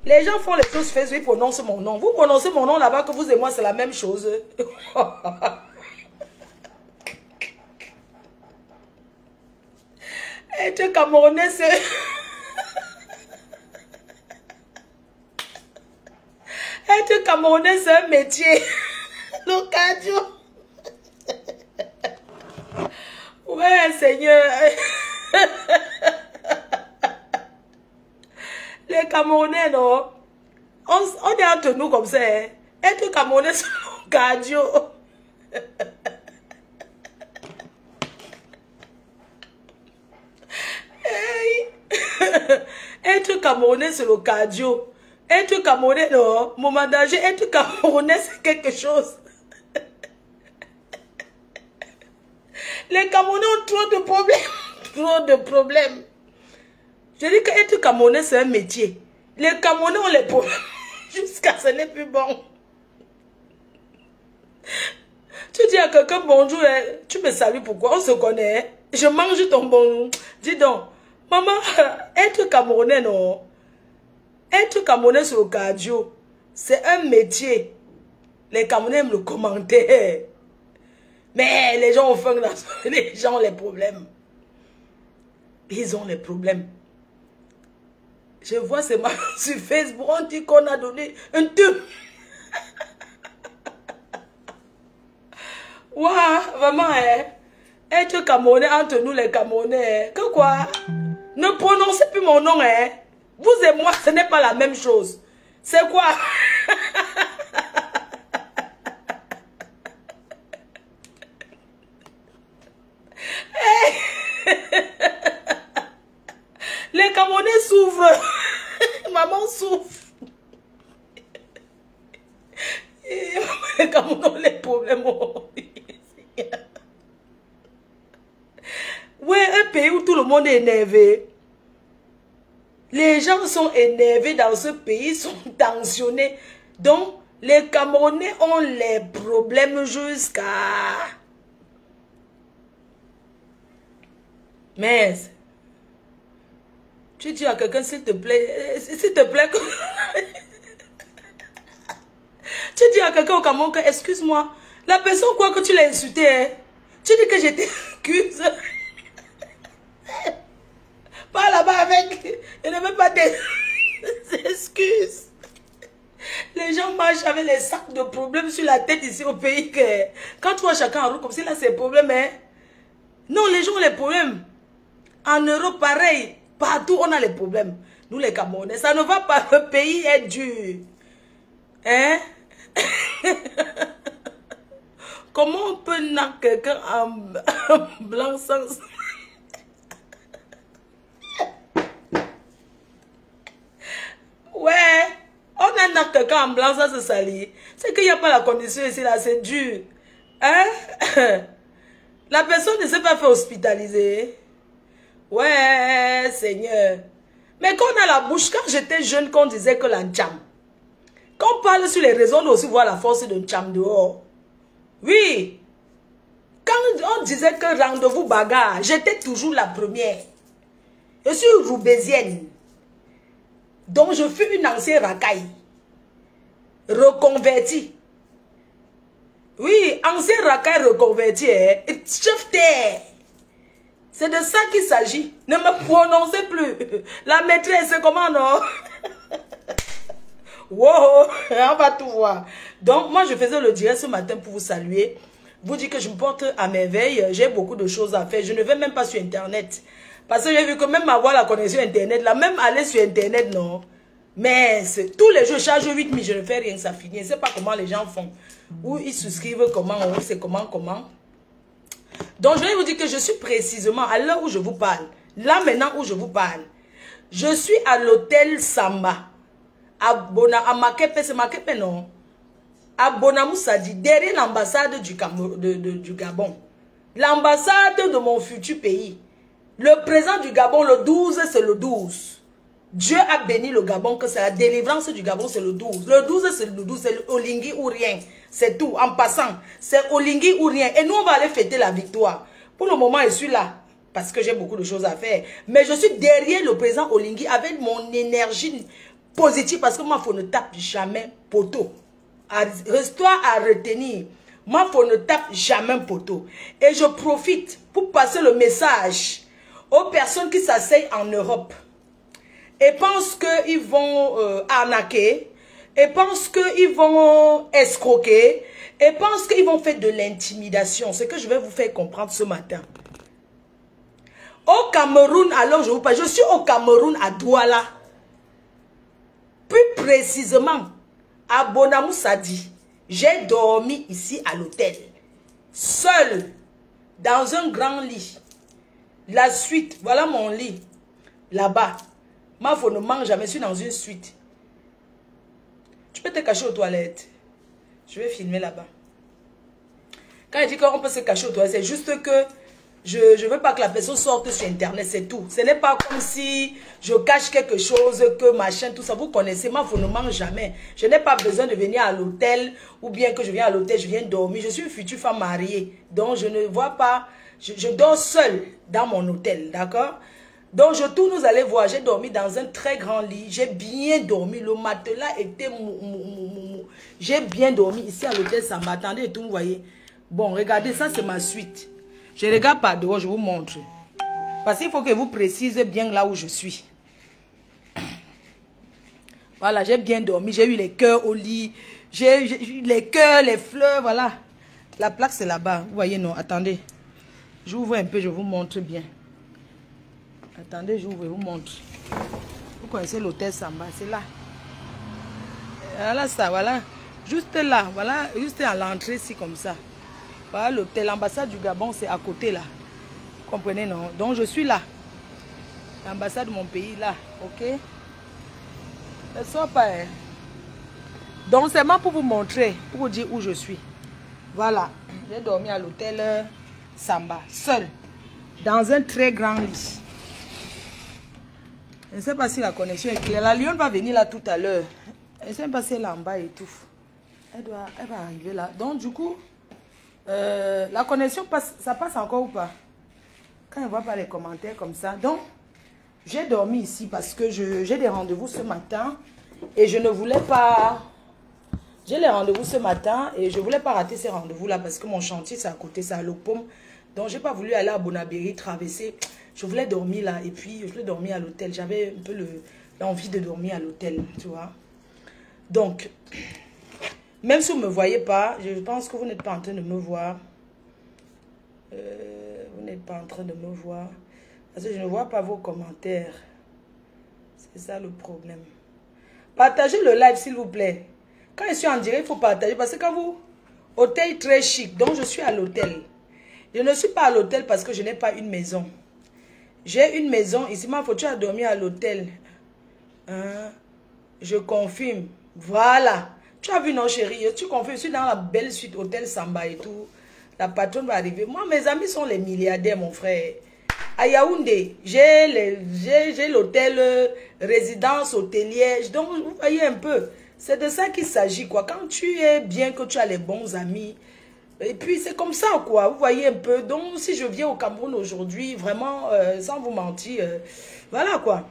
Les gens font les choses Facebook, ils prononcent mon nom. Vous prononcez mon nom là-bas, que vous et moi, c'est la même chose. Être Camerounais, c'est... Être Camerounais, c'est un métier. Le cardio. Ouais, Seigneur. Les Camerounais, non. On est entre nous comme ça. Hein. Être Camerounais, c'est le cardio. Hey. Être Camerounais, c'est le cardio. Être Camerounais, non. Moment d'âge, être Camerounais, c'est quelque chose. Les Camerounais ont trop de problèmes. Trop de problèmes. Je dis qu'être Camerounais, c'est un métier. Les Camerounais ont les problèmes. Jusqu'à ce n'est plus bon. Tu dis à quelqu'un bonjour, tu me salues pourquoi? On se connaît. Je mange ton bonjour. Dis donc, maman, être Camerounais, non. Être Camerounais sur le cardio, c'est un métier. Les Camerounais aiment le commenter. Mais les gens ont faim, les gens ont les problèmes. Ils ont les problèmes. Je vois ces marques sur Facebook, on dit qu'on a donné un tube. Waouh, vraiment, hein. Être Camerounais entre nous les Camerounais. Que quoi? Ne prononcez plus mon nom, hein. Vous et moi, ce n'est pas la même chose. C'est quoi? Les Camerounais souffrent. Maman souffre. Les Camerounais ont les problèmes. Ouais, un pays où tout le monde est énervé. Les gens sont énervés dans ce pays, sont tensionnés. Donc, les Camerounais ont les problèmes jusqu'à... Mais, tu dis à quelqu'un, s'il te plaît, tu dis à quelqu'un au Cameroun que, excuse-moi, la personne croit que tu l'as insulté, hein? Tu dis que je t'excuse. Pas là-bas avec, je ne veux pas t'excuser. Les gens marchent avec les sacs de problèmes sur la tête ici au pays. Que, quand tu vois chacun en route comme ça, là c'est problème, hein? Non, les gens ont les problèmes. En Europe, pareil. Partout, on a les problèmes. Nous, les Camerounais, ça ne va pas. Le pays est dur. Hein? Comment on peut naître quelqu'un en blanc sans... Ouais. On a naître quelqu'un en blanc sans se salir. C'est qu'il n'y a pas la condition ici, là. C'est dur. Hein? La personne ne s'est pas fait hospitaliser. Ouais, Seigneur. Mais quand on a la bouche, quand j'étais jeune, qu'on disait que la N'Tcham. Quand on parle sur les réseaux, on doit aussi voir la force de N'Tcham dehors. Oui. Quand on disait que rendez-vous bagarre, j'étais toujours la première. Je suis roubaisienne. Donc je fus une ancienne racaille. Reconvertie. Oui, ancienne racaille reconvertie. Hein. Chef terre. C'est de ça qu'il s'agit. Ne me prononcez plus. La maîtresse, c'est comment, non? Wow, on va tout voir. Donc, moi, je faisais le direct ce matin pour vous saluer. Vous dire que je me porte à merveille. J'ai beaucoup de choses à faire. Je ne vais même pas sur Internet. Parce que j'ai vu que même avoir la connexion Internet, là, même aller sur Internet, non. Mais tous les jours, je charge 8000, je ne fais rien, ça finit. Je ne sais pas comment les gens font. Ou ils souscrivent comment, ou c'est comment. Donc, je vais vous dire que je suis précisément à l'heure où je vous parle. Là, maintenant où je vous parle. Je suis à l'hôtel Samba. À Makepe, c'est Makepe, non? À Bonamoussadi, derrière l'ambassade du Gabon. L'ambassade de mon futur pays. Le président du Gabon, le 12, c'est le 12. Dieu a béni le Gabon, que c'est la délivrance du Gabon, c'est le 12. Le 12, c'est le 12, c'est le Olingi ou rien. C'est tout, en passant. C'est Olingi ou rien. Et nous, on va aller fêter la victoire. Pour le moment, je suis là, parce que j'ai beaucoup de choses à faire. Mais je suis derrière le président Olingi avec mon énergie positif parce que moi, il ne tape jamais poteau. Reste-toi à retenir. Moi, il ne tape jamais poteau. Et je profite pour passer le message aux personnes qui s'asseyent en Europe et pensent qu'ils vont arnaquer, et pensent qu'ils vont escroquer, et pensent qu'ils vont faire de l'intimidation. C'est ce que je vais vous faire comprendre ce matin. Au Cameroun, alors je vous parle, je suis au Cameroun à Douala. Plus précisément, à Bonamou Sadi. J'ai dormi ici à l'hôtel. Seul, dans un grand lit. La suite, voilà mon lit. Là-bas. Ma fille ne mange jamais, je suis dans une suite. Tu peux te cacher aux toilettes. Je vais filmer là-bas. Quand je dis qu'on peut se cacher aux toilettes, c'est juste que je ne veux pas que la personne sorte sur Internet, c'est tout. Ce n'est pas comme si je cache quelque chose, que machin, tout ça. Vous connaissez, ma fille ne mange jamais. Je n'ai pas besoin de venir à l'hôtel, ou bien que je viens à l'hôtel, je viens dormir. Je suis une future femme mariée. Donc je ne vois pas, je dors seule dans mon hôtel, d'accord? Donc je tourne, vous allez voir, j'ai dormi dans un très grand lit. J'ai bien dormi, le matelas était mou. J'ai bien dormi ici à l'hôtel, ça m'attendait et tout, vous voyez. Bon, regardez, ça c'est ma suite. Je ne regarde pas dehors, je vous montre. Parce qu'il faut que vous précisez bien là où je suis. Voilà, j'ai bien dormi. J'ai eu les cœurs au lit. J'ai eu les cœurs, les fleurs, voilà. La plaque, c'est là-bas. Vous voyez, non, attendez. J'ouvre un peu, je vous montre bien. Attendez, j'ouvre, je vous montre. Vous connaissez l'hôtel Samba, c'est là. Voilà ça, voilà. Juste là, voilà, juste à l'entrée, ici, comme ça. Voilà l'hôtel, l'ambassade du Gabon, c'est à côté là. Vous comprenez, non? Donc je suis là. L'ambassade de mon pays là, ok? Ne sort pas. Hein? Donc c'est moi pour vous montrer, pour vous dire où je suis. Voilà, j'ai dormi à l'hôtel Samba, seul, dans un très grand lit. Je ne sais pas si la connexion est claire. La lionne va venir là tout à l'heure. Je ne sais pas si elle est en bas et tout. Elle va arriver là. Donc du coup, la connexion passe, ça passe encore ou pas? Quand on ne voit pas les commentaires comme ça. Donc, j'ai dormi ici parce que j'ai des rendez-vous ce matin. Et je ne voulais pas... J'ai les rendez-vous ce matin et je ne voulais pas rater ces rendez-vous-là parce que mon chantier, c'est à côté, c'est à Lopom. Donc, je n'ai pas voulu aller à Bonabéry, traverser. Je voulais dormir là et puis je voulais dormir à l'hôtel. J'avais un peu l'envie de dormir à l'hôtel, tu vois. Donc, même si vous ne me voyez pas, je pense que vous n'êtes pas en train de me voir. Vous n'êtes pas en train de me voir. Parce que je ne vois pas vos commentaires. C'est ça le problème. Partagez le live s'il vous plaît. Quand je suis en direct, il faut partager. Parce que quand vous... Hôtel très chic. Donc je suis à l'hôtel. Je ne suis pas à l'hôtel parce que je n'ai pas une maison. J'ai une maison. Ici, ma faut tu as dormi à l'hôtel. Hein? Je confirme. Voilà. Tu as vu, non, chérie? Tu confirmes. Je suis dans la belle suite hôtel Samba et tout. La patronne va arriver. Moi, mes amis sont les milliardaires, mon frère. À Yaoundé, j'ai l'hôtel résidence hôtelière. Donc, vous voyez un peu. C'est de ça qu'il s'agit, quoi. Quand tu es bien, que tu as les bons amis. Et puis, c'est comme ça, quoi. Vous voyez un peu. Donc, si je viens au Cameroun aujourd'hui, vraiment, sans vous mentir, voilà, quoi.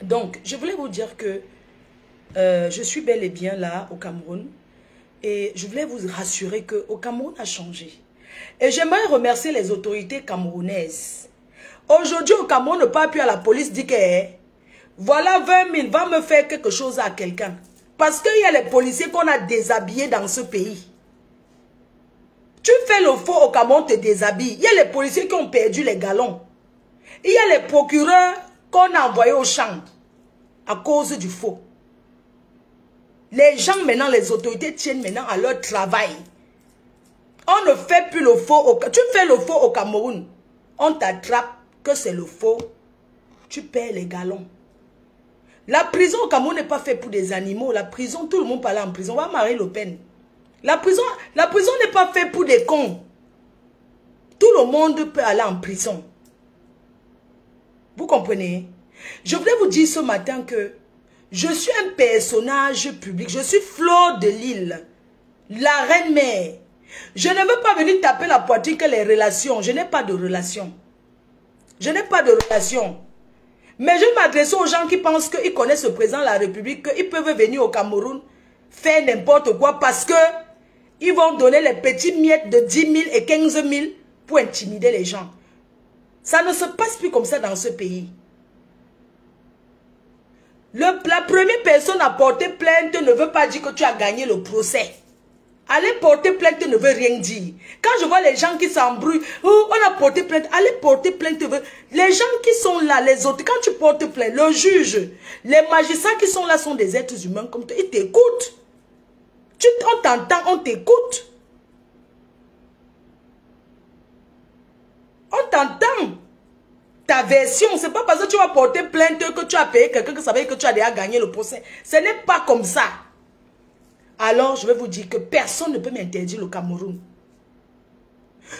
Donc, je voulais vous dire que je suis bel et bien là, au Cameroun. Et je voulais vous rassurer qu'au Cameroun a changé. Et j'aimerais remercier les autorités camerounaises. Aujourd'hui, au Cameroun, on ne parle plus à la police, dit que voilà 20 000, va me faire quelque chose à quelqu'un. Parce qu'il y a les policiers qu'on a déshabillés dans ce pays. Tu fais le faux au Cameroun, te déshabille. Il y a les policiers qui ont perdu les galons. Il y a les procureurs qu'on a envoyés au champ à cause du faux. Les gens maintenant, les autorités tiennent maintenant à leur travail. On ne fait plus le faux. Tu fais le faux au Cameroun. On t'attrape que c'est le faux. Tu perds les galons. La prison au Cameroun n'est pas faite pour des animaux. La prison, tout le monde peut aller en prison. On va Marine Le Pen. La prison n'est pas faite pour des cons. Tout le monde peut aller en prison. Vous comprenez? Je voulais vous dire ce matin que je suis un personnage public. Je suis Fleur de Lille. La reine-mère. Je ne veux pas venir taper la poitrine que les relations. Je n'ai pas de relation. Je n'ai pas de relation. Mais je m'adresse aux gens qui pensent qu'ils connaissent le président de la République, qu'ils peuvent venir au Cameroun, faire n'importe quoi parce que ils vont donner les petits miettes de 10 000 et 15 000 pour intimider les gens. Ça ne se passe plus comme ça dans ce pays. La première personne à porter plainte ne veut pas dire que tu as gagné le procès. Aller porter plainte ne veut rien dire. Quand je vois les gens qui s'embrouillent, oh, on a porté plainte, aller porter plainte veut... Les gens qui sont là, les autres, quand tu portes plainte, le juge, les magistrats qui sont là sont des êtres humains comme toi, ils t'écoutent. On t'entend, on t'écoute. On t'entend. Ta version, c'est pas parce que tu vas porter plainte que tu as payé quelqu'un que ça veut dire que tu as déjà gagné le procès. Ce n'est pas comme ça. Alors, je vais vous dire que personne ne peut m'interdire le Cameroun.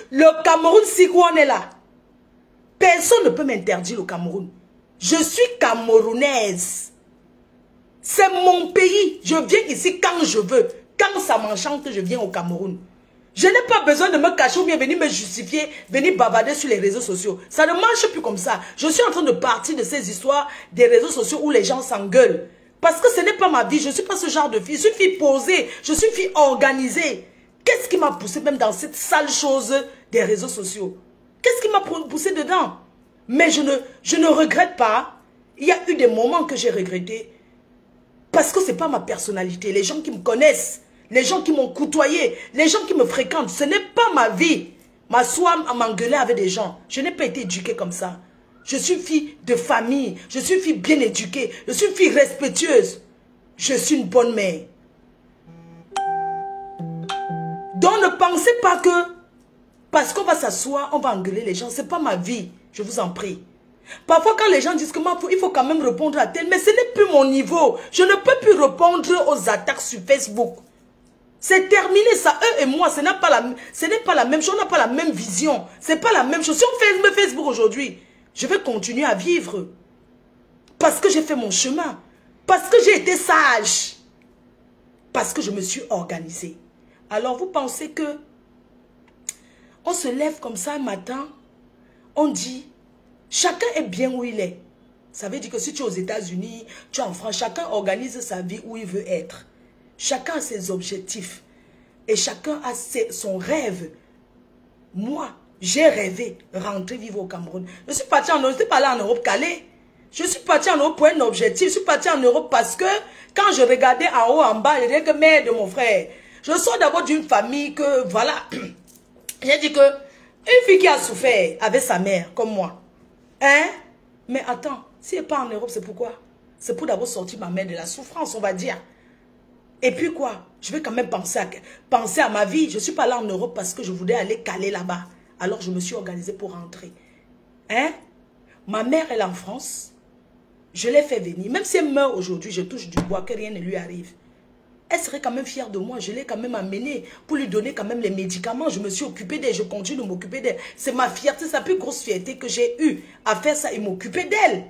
Le Cameroun, si on est là, personne ne peut m'interdire le Cameroun. Je suis camerounaise. C'est mon pays. Je viens ici quand je veux. Quand ça m'enchante, je viens au Cameroun. Je n'ai pas besoin de me cacher ou bien venir me justifier, venir bavarder sur les réseaux sociaux. Ça ne marche plus comme ça. Je suis en train de partir de ces histoires des réseaux sociaux où les gens s'engueulent. Parce que ce n'est pas ma vie. Je ne suis pas ce genre de fille. Je suis fille posée. Je suis fille organisée. Qu'est-ce qui m'a poussé même dans cette sale chose des réseaux sociaux? Qu'est-ce qui m'a poussé dedans? Mais je ne regrette pas. Il y a eu des moments que j'ai regretté. Parce que ce n'est pas ma personnalité. Les gens qui me connaissent, les gens qui m'ont côtoyé, les gens qui me fréquentent, ce n'est pas ma vie. M'asseoir à m'engueuler avec des gens. Je n'ai pas été éduquée comme ça. Je suis fille de famille. Je suis fille bien éduquée. Je suis fille respectueuse. Je suis une bonne mère. Donc ne pensez pas que parce qu'on va s'asseoir, on va engueuler les gens. Ce n'est pas ma vie. Je vous en prie. Parfois, quand les gens disent que il faut quand même répondre à tel, mais ce n'est plus mon niveau. Je ne peux plus répondre aux attaques sur Facebook. C'est terminé ça. Eux et moi, ce n'est pas la même chose. On n'a pas la même vision. Ce n'est pas la même chose. Si on fait Facebook aujourd'hui, je vais continuer à vivre. Parce que j'ai fait mon chemin. Parce que j'ai été sage. Parce que je me suis organisée. Alors vous pensez que on se lève comme ça un matin, on dit, chacun est bien où il est. Ça veut dire que si tu es aux États-Unis, tu es en France, chacun organise sa vie où il veut être. Chacun a ses objectifs. Et chacun a son rêve. Moi, j'ai rêvé rentrer vivre au Cameroun. Je suis partie en Europe, je suis pas allée en Europe calée. Je suis partie en Europe pour un objectif. Je suis partie en Europe parce que quand je regardais en haut, en bas, je disais que mère de mon frère. Je sors d'abord d'une famille que, voilà, j'ai dit que une fille qui a souffert avec sa mère, comme moi. Hein? Mais attends, si elle n'est pas en Europe, c'est pourquoi? C'est pour d'abord sortir ma mère de la souffrance, on va dire. Et puis quoi? Je vais quand même penser à ma vie. Je ne suis pas là en Europe parce que je voulais aller caler là-bas. Alors je me suis organisée pour rentrer. Hein? Ma mère, elle est en France. Je l'ai fait venir. Même si elle meurt aujourd'hui, je touche du bois, que rien ne lui arrive. Elle serait quand même fière de moi. Je l'ai quand même amenée pour lui donner quand même les médicaments. Je me suis occupée d'elle. Je continue de m'occuper d'elle. C'est ma fierté, c'est la plus grosse fierté que j'ai eue à faire ça et m'occuper d'elle.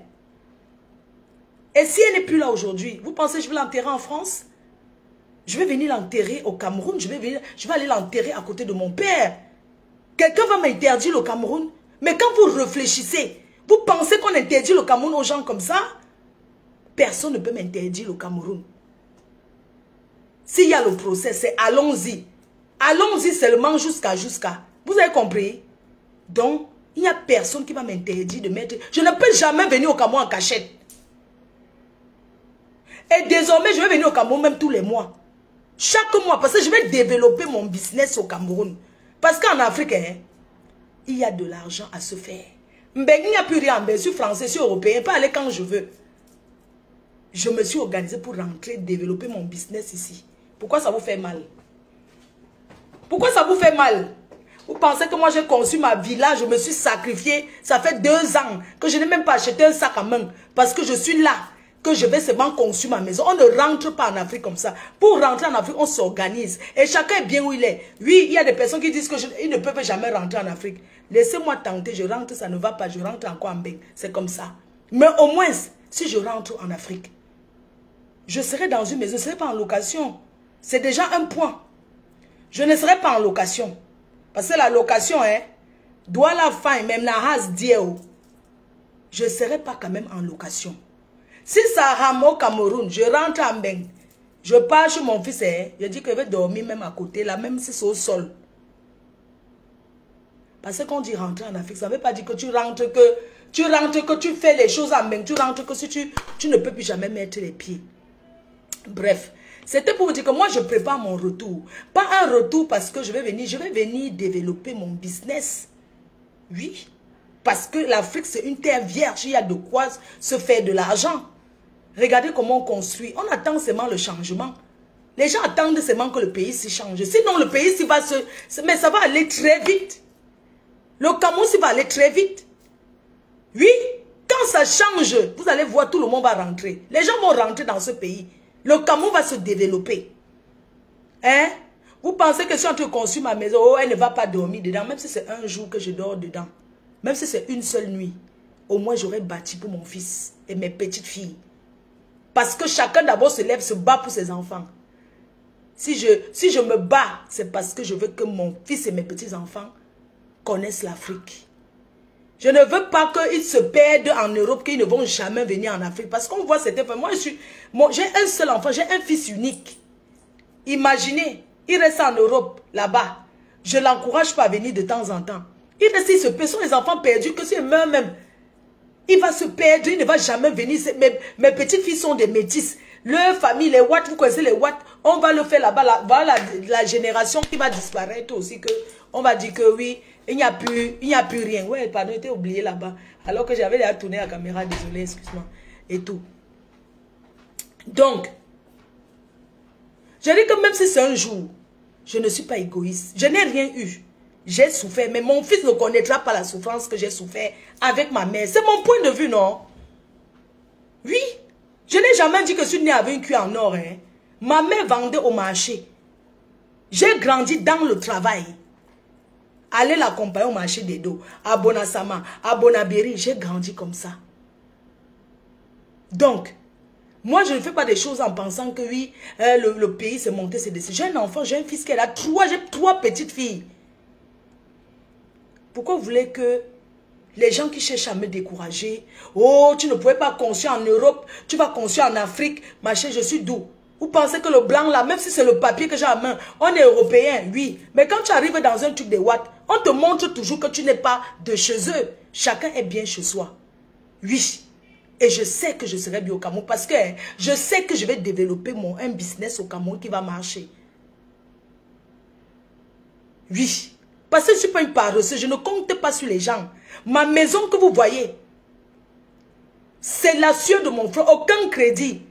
Et si elle n'est plus là aujourd'hui, vous pensez que je vais l'enterrer en France? Je vais venir l'enterrer au Cameroun. Je vais aller l'enterrer à côté de mon père. Quelqu'un va m'interdire le Cameroun? Mais quand vous réfléchissez, vous pensez qu'on interdit le Cameroun aux gens comme ça? Personne ne peut m'interdire le Cameroun. S'il y a le procès, c'est allons-y. Allons-y seulement jusqu'à. Vous avez compris? Donc, il n'y a personne qui va m'interdire de mettre... Je ne peux jamais venir au Cameroun en cachette. Et désormais, je vais venir au Cameroun même tous les mois. Chaque mois, parce que je vais développer mon business au Cameroun. Parce qu'en Afrique, hein, il y a de l'argent à se faire. Il n'y a plus rien. Je suis français, je suis européen. Je peux aller quand je veux. Je me suis organisée pour rentrer, développer mon business ici. Pourquoi ça vous fait mal? Pourquoi ça vous fait mal? Vous pensez que moi j'ai conçu ma villa, je me suis sacrifiée. Ça fait 2 ans que je n'ai même pas acheté un sac à main. Parce que je suis là, que je vais seulement construire ma maison. On ne rentre pas en Afrique comme ça. Pour rentrer en Afrique, on s'organise. Et chacun est bien où il est. Oui, il y a des personnes qui disent qu'ils ne peuvent jamais rentrer en Afrique. Laissez-moi tenter, je rentre, ça ne va pas, je rentre encore en bain. C'est comme ça. Mais au moins, si je rentre en Afrique, je serai dans une maison, je ne serai pas en location. C'est déjà un point. Je ne serai pas en location. Parce que la location, hein, doit la fin, même la has Dieu. je ne serai pas quand même en location. Si ça rame au Cameroun, je rentre à Mbeng, je pars chez mon fils, je dis que je vais dormir même à côté, là, même si c'est au sol. Parce que quand on dit rentrer en Afrique, ça ne veut pas dire que tu rentres, que tu fais les choses à Mbeng, tu rentres que si tu ne peux plus jamais mettre les pieds. Bref, c'était pour vous dire que moi je prépare mon retour. Pas un retour parce que je vais venir développer mon business. Oui, parce que l'Afrique c'est une terre vierge, il y a de quoi se faire de l'argent. Regardez comment on construit, on attend seulement le changement. Les gens attendent seulement que le pays se change. Sinon le pays mais ça va aller très vite. Le Cameroun va aller très vite. Oui, quand ça change, vous allez voir, tout le monde va rentrer. Les gens vont rentrer dans ce pays. Le Cameroun va se développer. Hein? Vous pensez que si on te construit ma maison, oh, elle ne va pas dormir dedans, même si c'est un jour que je dors dedans. Même si c'est une seule nuit. Au moins, j'aurais bâti pour mon fils et mes petites filles. Parce que chacun d'abord se lève, se bat pour ses enfants. Si je me bats, c'est parce que je veux que mon fils et mes petits-enfants connaissent l'Afrique. Je ne veux pas qu'ils se perdent en Europe, qu'ils ne vont jamais venir en Afrique. Parce qu'on voit cette fois. Moi, j'ai un seul enfant, j'ai un fils unique. Imaginez, il reste en Europe, là-bas. Je ne l'encourage pas à venir de temps en temps. Il reste, il se perd, sont les enfants perdus, que s'il meurt même. Il va se perdre, il ne va jamais venir. Mes petites filles sont des métisses. Leur famille, les Watt, vous connaissez les Watt, on va le faire là-bas. Voilà la génération qui va disparaître aussi. On va dire que oui, il n'y a plus rien. Ouais, pardon, j'étais oublié là-bas. Alors que j'avais déjà tourné la caméra, désolé, excuse-moi. Et tout. Donc, je dis que même si c'est un jour, je ne suis pas égoïste. Je n'ai rien eu. J'ai souffert, mais mon fils ne connaîtra pas la souffrance que j'ai souffert avec ma mère. C'est mon point de vue, non? Oui. Je n'ai jamais dit que je suis née avec un cul en or. Hein. Ma mère vendait au marché. J'ai grandi dans le travail. Aller l'accompagner au marché des dos. À Bonasama, à Bonabéry. J'ai grandi comme ça. Donc, moi, je ne fais pas des choses en pensant que oui, le pays s'est monté, c'est dessus. J'ai un enfant, j'ai un fils qui est là. J'ai trois petites filles. Pourquoi vous voulez que les gens qui cherchent à me décourager, oh, tu ne pouvais pas construire en Europe, tu vas construire en Afrique, machin, je suis d'où? Vous pensez que le blanc là, même si c'est le papier que j'ai à main, on est européen, oui. Mais quand tu arrives dans un truc de Watt, on te montre toujours que tu n'es pas de chez eux. Chacun est bien chez soi. Oui. Et je sais que je serai bien au Cameroun parce que je sais que je vais développer un business au Cameroun qui va marcher. Oui. Parce que je ne suis pas une paresseuse, je ne compte pas sur les gens. Ma maison que vous voyez, c'est l'assure de mon frère, aucun crédit.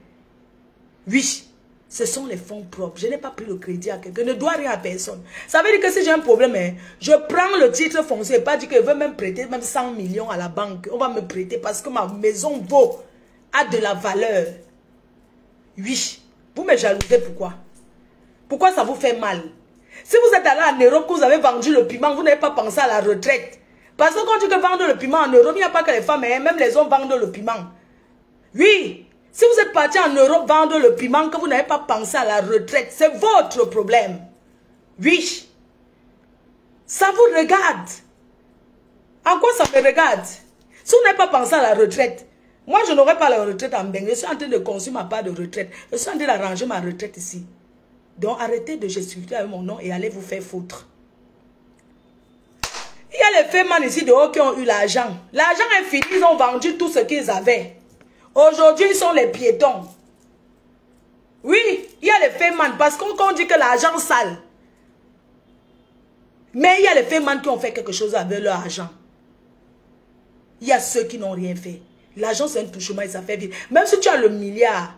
Oui, ce sont les fonds propres. Je n'ai pas pris le crédit à quelqu'un, je ne dois rien à personne. Ça veut dire que si j'ai un problème, hein, je prends le titre foncier, pas dire que je veux même prêter même 100 millions à la banque. On va me prêter parce que ma maison a de la valeur. Oui, vous me jalousez pourquoi? Pourquoi ça vous fait mal? Si vous êtes allé en Europe, que vous avez vendu le piment, vous n'avez pas pensé à la retraite. Parce que quand tu veux vendre le piment en Europe, il n'y a pas que les femmes, hein, même les hommes vendent le piment. Oui, si vous êtes parti en Europe vendre le piment, que vous n'avez pas pensé à la retraite, c'est votre problème. Oui, ça vous regarde. En quoi ça me regarde? Si vous n'avez pas pensé à la retraite, moi je n'aurai pas la retraite en Mbeng. Je suis en train de construire ma part de retraite. Je suis en train d'arranger ma retraite ici. Donc arrêtez de gesticuler avec mon nom et allez vous faire foutre. Il y a les fémans ici dehors qui ont eu l'argent. L'argent est fini, ils ont vendu tout ce qu'ils avaient. Aujourd'hui, ils sont les piétons. Oui, il y a les fémans parce qu'on dit que l'argent sale. Mais il y a les fémans qui ont fait quelque chose avec leur argent. Il y a ceux qui n'ont rien fait. L'argent, c'est un touchement et ça fait vivre. Même si tu as le milliard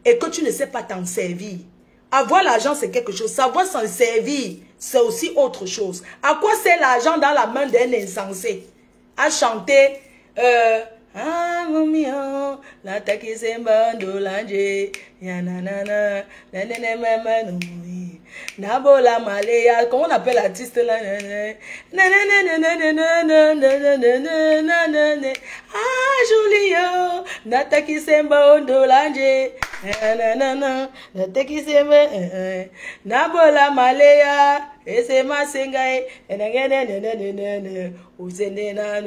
et que tu ne sais pas t'en servir, avoir l'argent, c'est quelque chose. Savoir s'en servir, c'est aussi autre chose. À quoi sert l'argent dans la main d'un insensé? À chanter, ah, mon mignon, la takisemba ndolanje, yananana, nabola malaya, comment on appelle l'artiste là? Ah, Julio, natakisemba ndolanje, nanana, natakisemba, nabola malaya, ese masengai, usende na.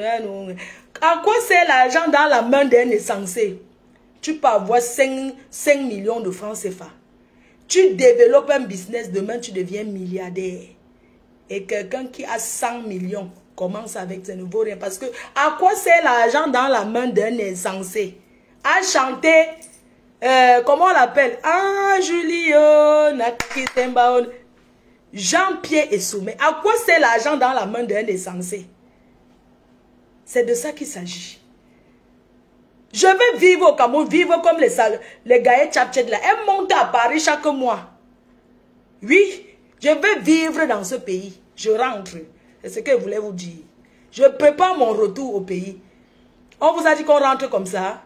À quoi sert l'argent dans la main d'un insensé? Tu peux avoir 5 millions de francs CFA. Tu développes un business, demain tu deviens milliardaire. Et quelqu'un qui a 100 millions commence avec ce nouveau rien. Parce que à quoi sert l'argent dans la main d'un insensé? À chanter, comment on l'appelle? Ah, Julio, Nakaki Tembaon. Jean-Pierre et Sommet. À quoi sert l'argent dans la main d'un insensé? C'est de ça qu'il s'agit. Je veux vivre au Cameroun, vivre comme les gars Tchapchet là. Elle monte à Paris chaque mois. Oui, je veux vivre dans ce pays. Je rentre. C'est ce que je voulais vous dire. Je prépare mon retour au pays. On vous a dit qu'on rentre comme ça.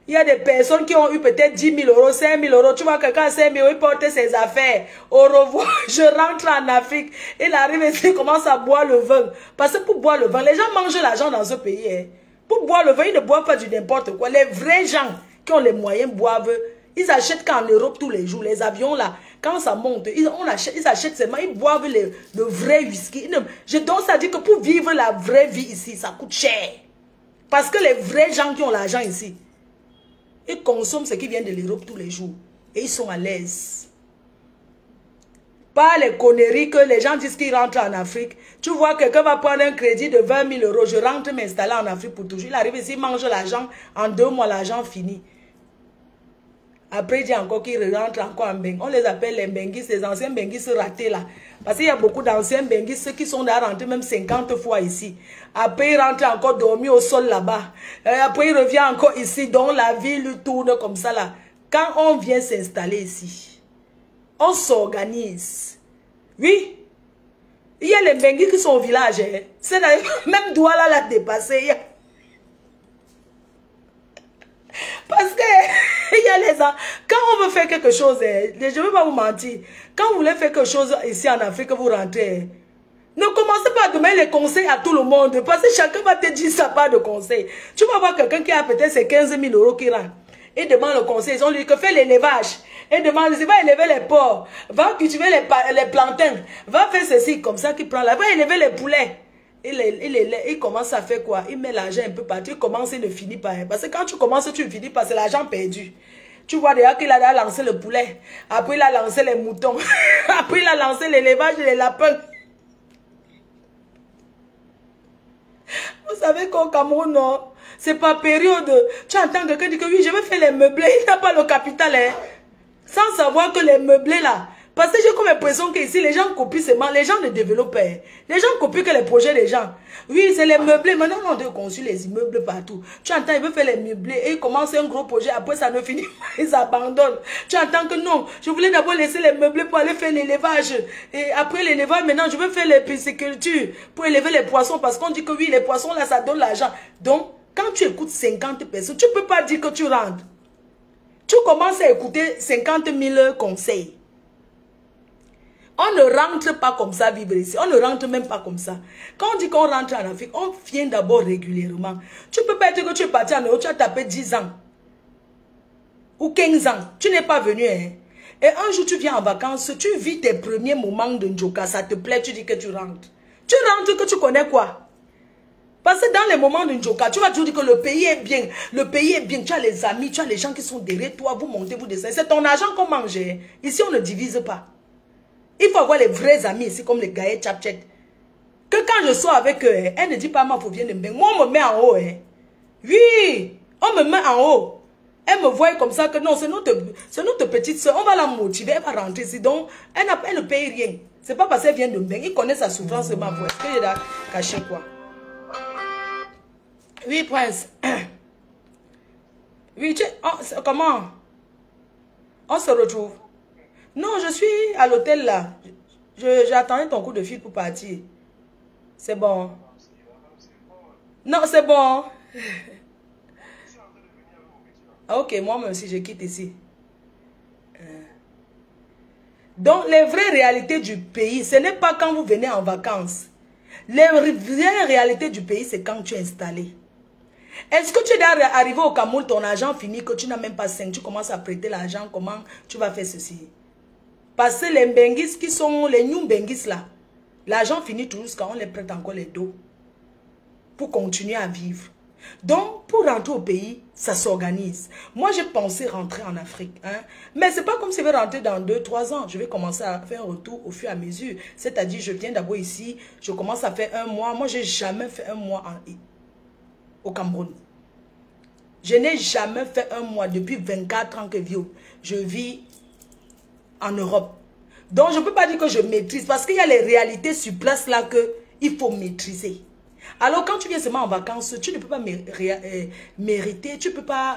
Il y a des personnes qui ont eu peut-être 10 000 euros, 5 000 euros. Tu vois, quelqu'un a 5 000 euros, il porte ses affaires. Au revoir, je rentre en Afrique. Il arrive ici, il commence à boire le vin. Parce que pour boire le vin, les gens mangent l'argent dans ce pays. Hein. Pour boire le vin, ils ne boivent pas du n'importe quoi. Les vrais gens qui ont les moyens boivent. Ils achètent qu'en Europe tous les jours. Les avions là, quand ça monte, ils achètent seulement, ils boivent le vrai whisky. Donc ça dit que pour vivre la vraie vie ici, ça coûte cher. Parce que les vrais gens qui ont l'argent ici, ils consomment ce qui vient de l'Europe tous les jours. Et ils sont à l'aise. Pas les conneries que les gens disent qu'ils rentrent en Afrique. Tu vois, quelqu'un va prendre un crédit de 20 000 euros. Je rentre m'installer en Afrique pour toujours. Il arrive ici, il mange l'argent. En 2 mois, l'argent finit. Après, il dit encore qu'il rentre encore en Bengue. On les appelle les Benguistes, les anciens Benguistes ratés là. Parce qu'il y a beaucoup d'anciens Benguistes qui sont là rentrés même 50 fois ici. Après, il rentre encore dormir au sol là-bas. Après, il revient encore ici. Donc, la ville tourne comme ça là. Quand on vient s'installer ici, on s'organise. Oui. Il y a les Benguis qui sont au village. Hein. C'est même Douala l'a dépassé. Parce que il y a les gens, quand on veut faire quelque chose, je ne vais pas vous mentir, quand vous voulez faire quelque chose ici en Afrique, vous rentrez, ne commencez pas à donner les conseils à tout le monde, parce que chacun va te dire sa part de conseil. Tu vas voir quelqu'un qui a peut-être ses 15 000 euros qui rentre, et demande le conseil, ils ont lui que fait l'élevage, et demande, va élever les porcs, va cultiver les plantains, va faire ceci, comme ça qu'il prend là, va élever les poulets. Il commence à faire quoi? Il met l'argent un peu partout. Il commence, il ne finit pas. Parce que quand tu commences, tu ne finis pas. C'est l'argent perdu. Tu vois déjà qu'il a lancé le poulet. Après, il a lancé les moutons. Après, il a lancé l'élevage des lapins. Vous savez qu'au Cameroun, non, c'est pas période. Tu entends quelqu'un dire que oui, je vais faire les meublés. Il n'a pas le capital. Hein. Sans savoir que les meublés là. Parce que j'ai comme l'impression qu'ici, les gens copient seulement, les gens ne développent pas. Les gens copient que les projets des gens. Oui, c'est les meublés. Maintenant, on doit construire les immeubles partout. Tu entends, ils veulent faire les meublés et ils commencent un gros projet. Après, ça ne finit pas, ils abandonnent. Tu entends que non, je voulais d'abord laisser les meublés pour aller faire l'élevage. Et après l'élevage, maintenant, je veux faire les piscicultures pour élever les poissons. Parce qu'on dit que oui, les poissons, là, ça donne l'argent. Donc, quand tu écoutes 50 personnes, tu ne peux pas dire que tu rentres. Tu commences à écouter 50 000 conseils. On ne rentre pas comme ça vivre ici. On ne rentre même pas comme ça. Quand on dit qu'on rentre en Afrique, on vient d'abord régulièrement. Tu ne peux pas dire que tu es parti en Europe, tu as tapé 10 ans. Ou 15 ans. Tu n'es pas venu. Hein? Et un jour, tu viens en vacances, tu vis tes premiers moments de Njoka, ça te plaît, tu dis que tu rentres. Tu rentres que tu connais quoi? Parce que dans les moments de Njoka, tu vas toujours dire que le pays est bien. Le pays est bien. Tu as les amis, tu as les gens qui sont derrière toi, vous montez, vous descendez. C'est ton argent qu'on mange. Hein? Ici, on ne divise pas. Il faut avoir les vrais amis ici, comme les gars Tchapchet. Que quand je sors avec eux, elle ne dit pas, moi, faut viens de me mettre. Moi, on me met en haut. Hein. Oui, on me met en haut. Elle me voit comme ça que non, c'est notre petite soeur. On va la motiver, elle va rentrer ici. Donc, elle ne paye rien. C'est pas parce qu'elle vient de me mettre. Il connaît sa souffrance de ma voix. Est-ce qu'il a caché quoi? Oui, prince. Oui, comment? On se retrouve. Non, je suis à l'hôtel là. J'attendais ton coup de fil pour partir. C'est bon. Non, c'est bon. Ah, ok, moi aussi, je quitte ici. Donc, les vraies réalités du pays, ce n'est pas quand vous venez en vacances. Les vraies réalités du pays, c'est quand tu es installé. Est-ce que tu es arrivé au Cameroun, ton argent fini, que tu n'as même pas 5, tu commences à prêter l'argent, comment tu vas faire ceci? Parce que les Benguis qui sont, les New Benguis là, l'argent finit toujours quand on les prête encore les dos. Pour continuer à vivre. Donc, pour rentrer au pays, ça s'organise. Moi, j'ai pensé rentrer en Afrique. Hein? Mais ce n'est pas comme si je vais rentrer dans 2-3 ans. Je vais commencer à faire un retour au fur et à mesure. C'est-à-dire, je viens d'abord ici, je commence à faire 1 mois. Moi, je n'ai jamais fait 1 mois au Cameroun. Je n'ai jamais fait 1 mois depuis 24 ans que je vis en Europe. Donc, je ne peux pas dire que je maîtrise parce qu'il y a les réalités sur place là qu'il faut maîtriser. Alors, quand tu viens seulement en vacances, tu ne peux pas mériter, tu ne peux pas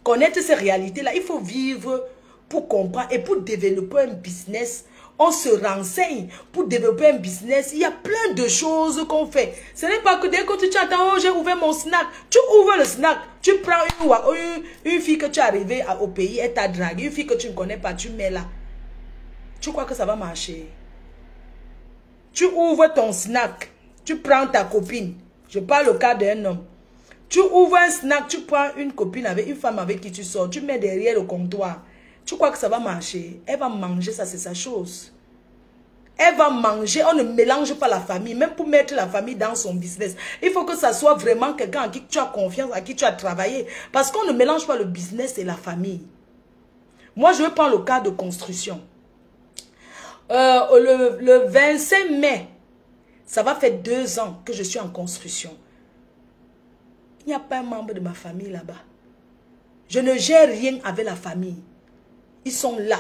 connaître ces réalités-là. Il faut vivre pour comprendre et pour développer un business. On se renseigne pour développer un business. Il y a plein de choses qu'on fait. Ce n'est pas que dès que tu attends, oh, j'ai ouvert mon snack. Tu ouvres le snack. Tu prends une fille que tu es arrivée au pays, elle t'a dragué. Une fille que tu ne connais pas, tu mets là. Tu crois que ça va marcher? Tu ouvres ton snack. Tu prends ta copine. Je parle au cas d'un homme. Tu ouvres un snack, tu prends une copine avec une femme avec qui tu sors. Tu mets derrière le comptoir. Tu crois que ça va marcher? Elle va manger, ça c'est sa chose. Elle va manger, on ne mélange pas la famille. Même pour mettre la famille dans son business. Il faut que ça soit vraiment quelqu'un à qui tu as confiance, à qui tu as travaillé. Parce qu'on ne mélange pas le business et la famille. Moi, je vais prendre le cas de construction. Le 25 mai, ça va faire 2 ans que je suis en construction. Il n'y a pas un membre de ma famille là-bas. Je ne gère rien avec la famille. Ils sont là.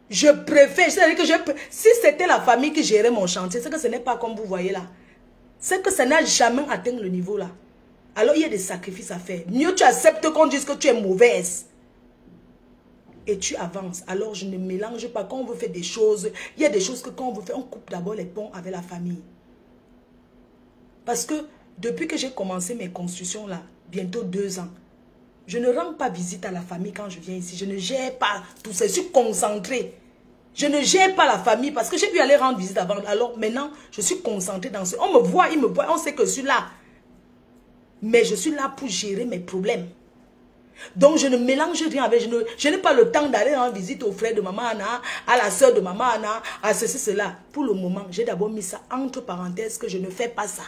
Je préfère, c'est-à-dire que si c'était la famille qui gérait mon chantier, c'est que ce n'est pas comme vous voyez là. C'est que ça n'a jamais atteint le niveau là. Alors il y a des sacrifices à faire. Mieux tu acceptes qu'on dise que tu es mauvaise. Et tu avances. Alors je ne mélange pas. Quand on veut faire des choses, il y a des choses que quand on veut faire, on coupe d'abord les ponts avec la famille. Parce que depuis que j'ai commencé mes constructions là, bientôt 2 ans, je ne rends pas visite à la famille quand je viens ici. Je ne gère pas tout ça. Je suis concentrée. Je ne gère pas la famille parce que j'ai pu aller rendre visite avant. Alors maintenant, je suis concentrée dans ce... On me voit, ils me voient, on sait que je suis là. Mais je suis là pour gérer mes problèmes. Donc je ne mélange rien avec... Je n'ai pas le temps d'aller rendre visite aux frères de maman Anna, à la soeur de maman Anna, à ceci, cela. Pour le moment, j'ai d'abord mis ça entre parenthèses que je ne fais pas ça.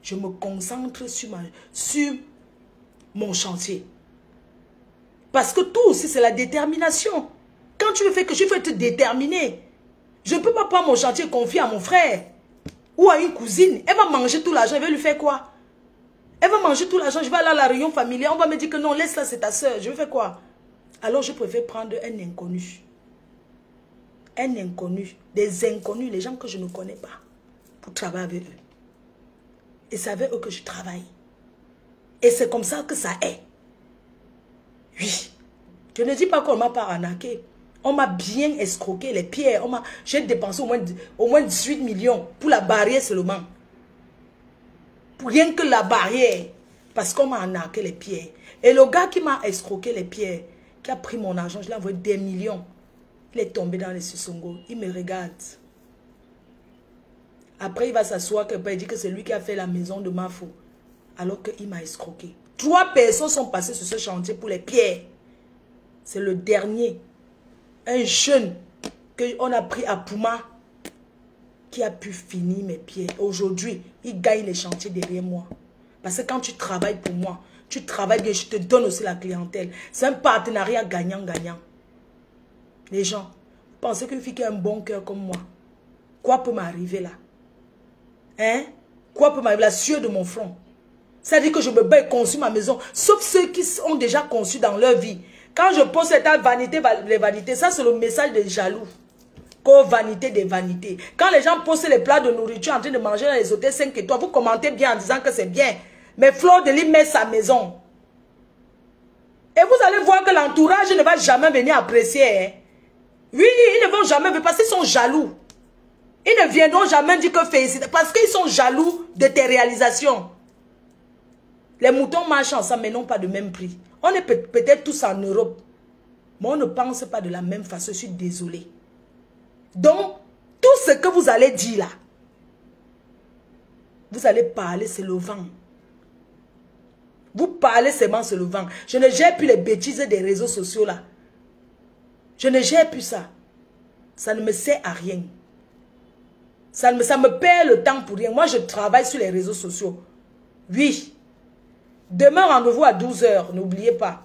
Je me concentre sur mon chantier. Parce que tout aussi, c'est la détermination. Quand tu veux faire que je veux être déterminé. Je ne peux pas prendre mon chantier et confier à mon frère. Ou à une cousine. Elle va manger tout l'argent. Je vais lui faire quoi? Elle va manger tout l'argent. Je vais aller à la réunion familiale. On va me dire que non, laisse ça, c'est ta soeur. Je vais faire quoi? Alors je préfère prendre un inconnu. Un inconnu. Des inconnus, les gens que je ne connais pas. Pour travailler avec eux. Et c'est avec eux que je travaille. Et c'est comme ça que ça est. Oui. Je ne dis pas qu'on m'a pas arnaqué. On m'a bien escroqué les pierres. J'ai dépensé au moins 18 millions pour la barrière seulement. Pour rien que la barrière. Parce qu'on m'a arnaqué les pierres. Et le gars qui m'a escroqué les pierres, qui a pris mon argent, je l'ai envoyé des millions. Il est tombé dans les Sissongo. Il me regarde. Après, il va s'asseoir et dire que c'est lui qui a fait la maison de Mafo. Alors qu'il m'a escroqué. 3 personnes sont passées sur ce chantier pour les pierres. C'est le dernier. Un jeune qu'on a pris à Pouma qui a pu finir mes pierres. Aujourd'hui, il gagne les chantiers derrière moi. Parce que quand tu travailles pour moi, tu travailles bien, je te donne aussi la clientèle. C'est un partenariat gagnant-gagnant. Les gens, pensez qu'une fille qui a un bon cœur comme moi, quoi peut m'arriver là? Hein? Quoi peut m'arriver? La sueur de mon front. C'est-à-dire que je me bats et conçu ma maison. Sauf ceux qui ont déjà conçu dans leur vie. Quand je pose cette vanité, les vanités, ça c'est le message des jaloux. Qu'aux vanité des vanités. Quand les gens posent les plats de nourriture en train de manger dans les hôtels 5 étoiles, vous commentez bien en disant que c'est bien. Mais Fleur de Lys met sa maison. Et vous allez voir que l'entourage ne va jamais venir apprécier. Hein? Oui, ils ne vont jamais venir parce qu'ils sont jaloux. Ils ne viendront jamais dire que félicite. Parce qu'ils sont jaloux de tes réalisations. Les moutons marchent ensemble mais n'ont pas de même prix. On est peut-être tous en Europe. Mais on ne pense pas de la même façon. Je suis désolée. Donc, tout ce que vous allez dire là, vous allez parler, c'est le vent. Vous parlez seulement, c'est le vent. Je ne gère plus les bêtises des réseaux sociaux là. Je ne gère plus ça. Ça ne me sert à rien. Ça me perd le temps pour rien. Moi, je travaille sur les réseaux sociaux. Oui. Demain, rendez-vous à 12 h. N'oubliez pas.